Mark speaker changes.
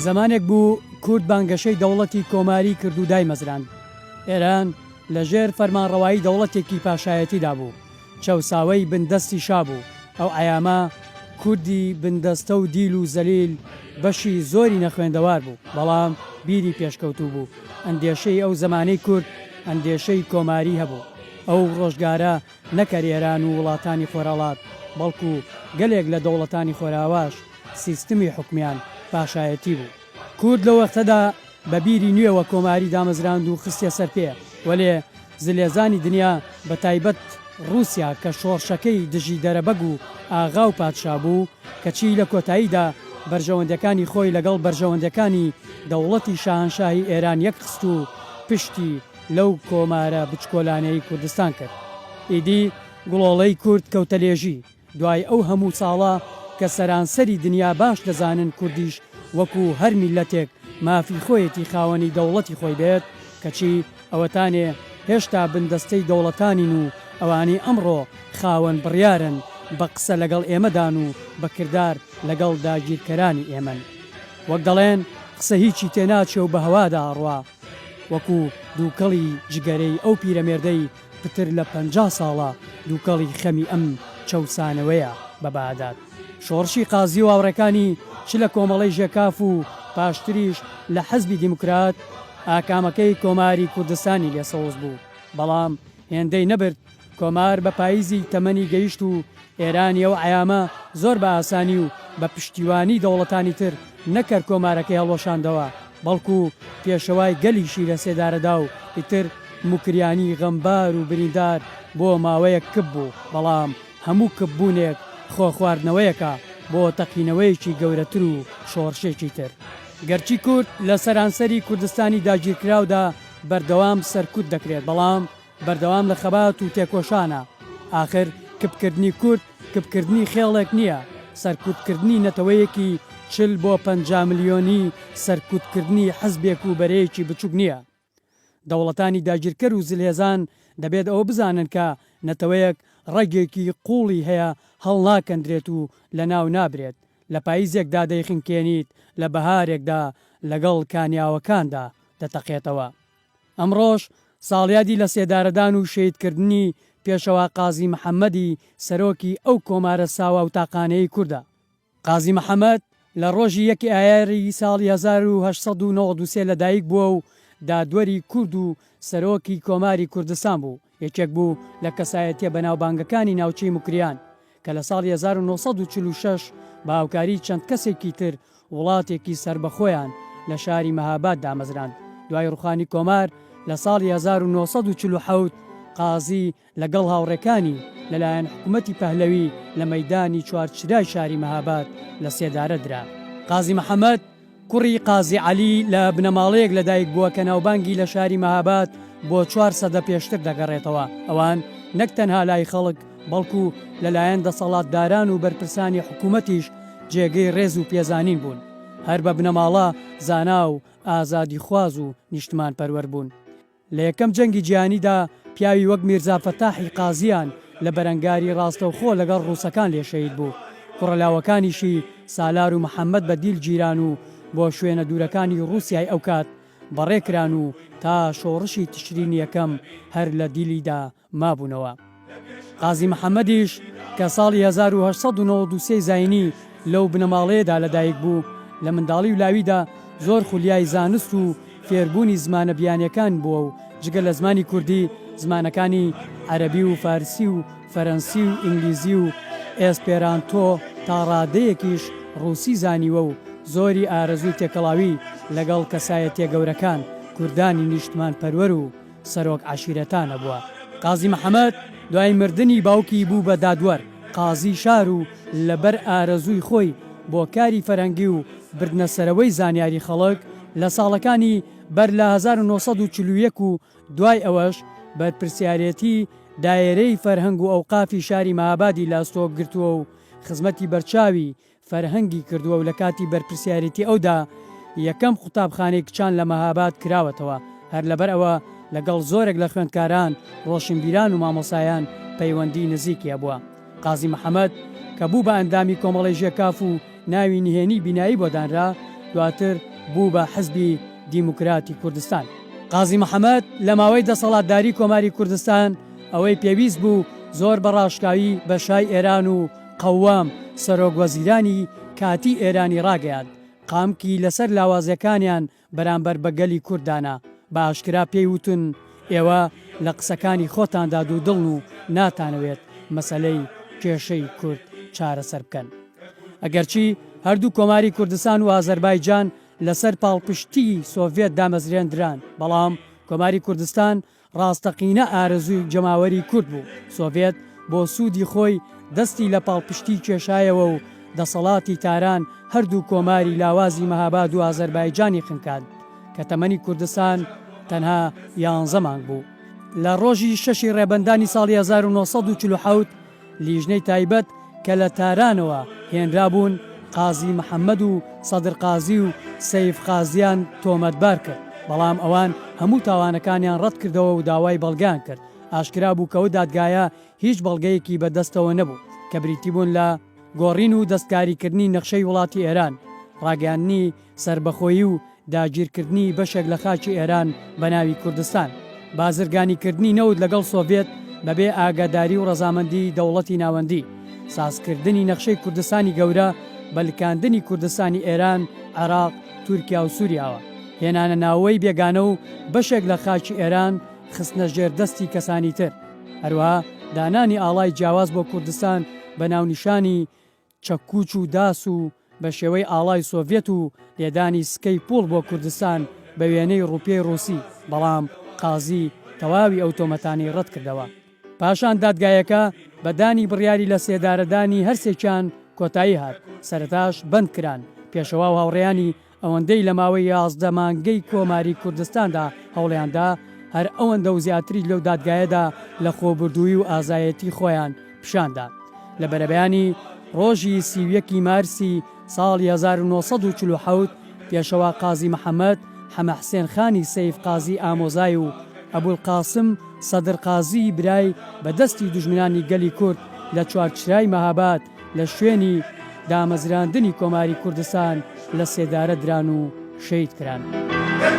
Speaker 1: زمانێک بوو کورد بانگەشەی دەوڵەتی کۆماری کرد و دای مەزراند. ئێران لەژێر فەرمانڕەوایی دەوڵەتێکی پاشایەتیدا بوو، چەوساوەی بندەستی شابوو. ئەو ئەیامە کوردی بندەستە و دیل و زەلیل بەشی زۆری نەخوێندەوار بوو، بەڵام بیری پێشکەوتوو بوو. ئەندێشەی ئەو زمانەی کورد ئەندێشەی کۆماری هەبوو. ئەو ڕۆژگارە نەکەر ئێران و وڵاتانی خۆرەڵات، بەڵکو گەلێک لە دەوڵەتانی خۆراواش سیستمی حکمیان پاشایەتی بوو. کورد لە وەختەدا بە بیری نوێوە کۆماری دامەزراند و خستە سەر پێ، وەلێ زلێزانی دنیا بە تایبەت رووسیا کە شۆڕشەکەی دژی دەرەبەگ و ئاغا و پادشا بوو، کەچی لە کۆتاییدا بەرژەوەندەکانی خۆی لەگەڵ بەرژەوەندەکانی دەوڵەتی شاهنشاهی ئێران یەک خست و پشتی لەو کۆمارە بچکۆلانەی کوردستان کرد. ئیدی گوڵۆڵەی کورد کەوتە لێژی. دوای ئەو هەموو ساڵە کە سەرانسەری دنیا باش دەزانن کوردیش وەکو هەر میلەتێک مافی خۆیەتی خاوەنی دەوڵەتی خۆی بێت، کەچی ئەوەتانێ هێشتا بندەستەی دەوڵەتانین و ئەوانەی ئەمڕۆ خاوەن بڕیارن بە قسە لەگەڵ ئێمەدان و بە کردار لەگەڵ داگیرکەرانی ئێمن. وەک دەڵێن قسە هیچی تێناچێ و بە هەوادا ئەڕوا، وەکو دووکەڵی جگەرەی ئەو پیرەمێردەی پتر لە 50 ساڵە دووکەڵی خەمی ئەم چەوسانەوەیە بەبادات. شۆڕشی قازی و هاوڕەکانی چ لە کۆمەڵەی ژێکاف و پاشتریش لە حەزبی دیموکرات ئاکامەکەی کۆماری کوردستانی لێسەوز بوو، بەڵام هێندەی نەبرد. کۆمار بە پاییزی تەمەنی گەیشت و ئێرانی ئەو ئەیامە زۆر بە ئاسانی و بە پشتیوانی دەوڵەتانی تر نەکرد کۆمارەکەی هەڵۆشاندەوە، بەڵکو پێشەوای گەلیشی لە سێدارەدا و ئیتر موکریانی غەمبار و بریندار بۆ ماوەیەک کب بوو، بەڵام هەموو کببوونێک خۆ خواردنەوەیەکە بۆ تەقینەوەیەکی گەورەتر و شۆڕشێکی تر. گەرچی کورد لە سەرانسەری کوردستانی داگیرکراودا بەردەوام سەرکوت دەکرێت، بەڵام بەردەوام لە خەبات و تێکۆشانە. ئاخر کبکردنی کورد کبکردنی خێڵێک نییە، سەرکوتکردنی نەتەوەیەکی 40 بۆ 50 ملیۆنی سەرکوتکردنی حەزبێک و بەرەیەکی بچووک نییە. دەوڵەتانی داگیرکەر و زلێزان دەبێت ئەوە بزانن کە نەتەوەیەک ڕێگێکی قوڵی هەیە هەڵ ناکەندرێت و لە ناو نابرێت. لە پاییزێکدا دەیخنکێنیت، لە بەهارێکدا لەگەڵ کانیاوەکاندا دەتەقێتەوە. ئەمڕۆژ ساڵیادی لە سێدارەدان و شەیدکردنی پێشەوا قازی محەممەدی سەرۆکی ئەو کۆمارە ساوا و تاقانەی کووردە. قازی محەممەد لە ڕۆژی 1 ئایاری ساڵی 1893 لەدایک بووە و دادوەری کورد و سەرۆکی کۆماری کوردستان بوو. یەکێک بوو لە کەسایەتیە بەناوبانگەکانی ناوچەی موکریان کە لە ساڵی 1946 باوکاری چەند کەسێکی تر وڵاتێکی سربەخۆیان لە شاری مەهاباد دامەزراند. دوای ڕوخانی کۆمار لە ساڵی 1947 قازی لەگەڵ هاوڕێکانی لەلایەن حکوومەتی پەهلەوی لە مەیدانی چوارچرای شاری مەهاباد لە سێدارە درا. قازی محەممەد کوڕی قازی عەلی لە بنەماڵەیەک لەدایک بووە کە ناوبانگی لە شاری مەهاباد بۆ 4 سەدە پێشتر دەگەڕێتەوە. ئەوان نەک تەنها لای خەڵک بەڵکو لەلایەن دەسەڵاتداران و بەرپرسانی حکوومەتیش جێگەی ڕێز و پێزانین بوون. هەر بە بنەماڵە زانا و ئازادی خواز و نیشتمان پەروەەر بوون. لە یەکەم جەنگی جیهانیدا پیاوی وەک میرزا فەتاحی قازیان لە بەرەنگاری ڕاستەوخۆ لەگەڵ ڕووسەکان لێشەید بوو. کوڕەلاوەکانیشی سالار و محەممەد بەدیل گیران و بۆ شوێنە دوورەکانی ڕووسیای ئەو کات بەڕێکران و تا شۆڕشی تشرینی یەکەم هەر لە دیلیدا مابوونەوە. قازی محەممەدیش کە ساڵی 1893 زاینی لەو بنەماڵەیەدا لەدایک بوو، لە منداڵی و لاویدا زۆر خولیای زانست و فێربوونی زمانە بیانیەکان بووە و جگە لە زمانی کوردی زمانەکانی عەرەبی و فارسی و فەرەنسی و ئینگلیزی و ئێسپێرانتۆ تا ڕادەیەکیش ڕووسی زانیوە و زۆری ئارەزوی تێکەڵاوی لەگەڵ کەسایەتیە گەورەکان کوردانی نیشتمان پەروەر و سەرۆک عەشیرەتانە بووە. قازی محەممەد دوای مردنی باوکی بوو بە دادوەر قازی شار و لەبەر ئارەزووی خۆی بۆ کاری فەرەنگی و بردنەسەرەوەی زانیاری خەڵک لە ساڵەکانی بەر لە 1940 و دوای ئەوەش بەرپرسیارەتی دایرەی فەرهەنگ و ئەوقافی شاری مەهابادی لاستۆک گرتووە و خزمەتی بەرچاوی فەرهەنگی کردووە و لە کاتی بەرپرسیارەتی ئەودا یەکەم قوتابخانەی کچان لە مەهاباد کراوەتەوە. هەر لەبەر ئەوە لەگەڵ زۆرێک لە خوێندکاران، ڕۆشنبیران و مامۆسایان پەیوەندی نزیکی هەبووە. قازی محەممەد کە بوو بە ئەندامی کۆمەڵی ژێکاف و ناوی نهێنی بینایی بۆ دانرا، دواتر بوو بە حزبی دیموکراتی کوردستان. قازی محەممەد لە ماوەی دەسەڵاتداری کۆماری کوردستان ئەوەی پێویست بوو زۆر بەڕاشکاوی بە شای ئێران و قەوام سەرۆکوەزیرانی کاتی ئێرانی ڕاگەیان قامکی لەسەر لاوازەکانیان بەرامبەر بەگەلی کوردانە بە ئاشکرا پێی وتن ئێوە لە قسەکانی خۆتاندا دوودڵ و ناتانەوێت مەسەلەی کێشەی کورد چارەسەر بکەن. ئەگەرچی هەردوو کۆماری کوردستان و ئازەربایجان لەسەر پاڵپشتی سۆڤێت دامەزرێنران، بەڵام کۆماری کوردستان ڕاستەقینە ئارەزووی جەماوەری کورد بوو. سۆڤێت بۆ سوودی خۆی دەستی لە پاڵپشتی کێشایەوە و دەسەڵاتی تاران هەردوو کۆماری لاوازی مەهاباد و ئازەربایجانی خنکان کە تەمەنی کوردستان تەنها 11 مانگ بوو. لە ڕۆژی 6 ڕێبەندانی ساڵی 1940 لیژنەی تایبەت کە لە تارانەوە هێنرابوون قازی محەممەد و سەدر قازی و سەیف قازیان تۆمەتبار کرد، بەڵام ئەوان هەموو تاوانەکانیان ڕەت کردەوە و داوای بەڵگیان کرد. ئاشکرا بوو کەەوە دادگایە هیچ بەڵگەیەکی بەدەستەوە نەبوو کە بریتی بوون لە گۆڕین و دەستکاریکردنی نەخشەی وڵاتی ئێران، ڕاگەاندنی سربەخۆیی و داگیرکردنی بەشێک لە خاکی ئێران بە ناوی کوردستان، بازرگانیکردنی نەوت لەگەڵ سۆڤێت بەبێ ئاگاداری و ڕەزامەندی دەوڵەتی ناوەندی، سازکردنی نەخشەی کوردستانی گەورە، بەلکاندنی کوردستانی ئێران، عێراق، تورکیا و سووریاوە، هێنانە ناوەی بێگانە و بەشێک لە خاکی ئێران خستنە ژێردەستی کەسانی تر، هەروەها دانانی ئاڵای جیاواز بۆ کوردستان بە ناونیشانی چەکوچ و داس و بە شێوەی ئاڵای سۆڤێت و لێدانی سکەی پوڵ بۆ کوردستان بە وێنەی ڕوپیەی ڕووسی، بەڵام قازی تەواوی ئەو تۆمەتانی ڕەت کردەوە. پاشان دادگایەکە بەدانی بڕیاری لە سێدارەدانی هەرسێکیان کۆتایی هات، سەرەتاش بند کران، پێشەوا و هاوڕێیانی ئەوەندەی لە ماوەی 11 مانگەی کۆماری کوردستاندا هەوڵیاندا هەر ئەوەندە و زیاتری لەو دادگایەدا لە خۆبردووی و ئازایەتی خۆیان پیشاندا. لە بەرەبەیانی ڕۆژی 31 مارسی ساڵی 1940 پێشەوا قازی محەممەد، حەمەحسێن خانی سەیف قازی ئامۆزای و ئەبولقاسم سەدر قازی برای بە دەستی دوژمنانی گەلی کورد لە چوارچرای مەهاباد لە شوێنی دامەزراندنی کۆماری کوردستان لە سێدارە دران و شەید کران.
Speaker 2: هەر